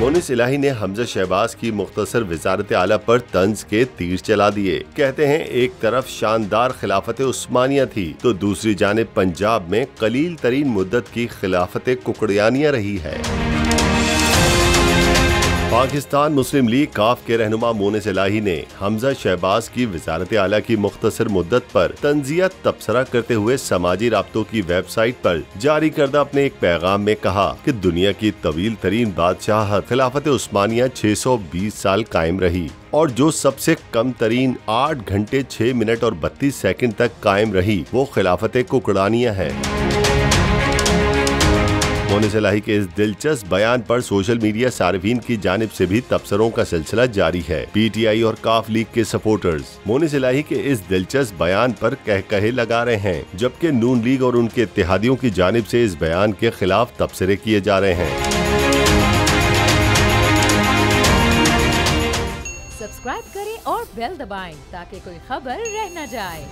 मोनिस इलाही ने हमजा शहबाज की मुख्तसर वजारत आला पर तंज के तीर चला दिए। कहते हैं एक तरफ शानदार खिलाफत उस्मानिया थी तो दूसरी जानिब पंजाब में कलील तरीन मुद्दत की खिलाफत कुकड़ियानिया रही है। पाकिस्तान मुस्लिम लीग काफ के रहनुमा मोनिस इलाही ने हमजा शहबाज की वजारत आला की मुख्तसर मुद्दत पर तंजिया तबसरा करते हुए समाजी राब्तों की वेबसाइट पर जारी करदा अपने एक पैगाम में कहा कि दुनिया की तवील तरीन बादशाहत खिलाफत उस्मानिया 620 साल कायम रही और जो सबसे कम तरीन 8 घंटे 6 मिनट और 32 सेकंड तक कायम रही वो खिलाफत कुकड़ानिया है। मोनिस इलाही के इस दिलचस्प बयान पर सोशल मीडिया सार्फिन की जानिब से भी तबसरों का सिलसिला जारी है। पीटीआई और काफ लीग के सपोर्टर्स मोनिस इलाही के इस दिलचस्प बयान पर कहे लगा रहे हैं, जबकि नून लीग और उनके इत्तेहादियों की जानिब से इस बयान के खिलाफ तबसरे किए जा रहे हैं। सब्सक्राइब करें और बेल दबाएं ताकि कोई खबर रह न जाए।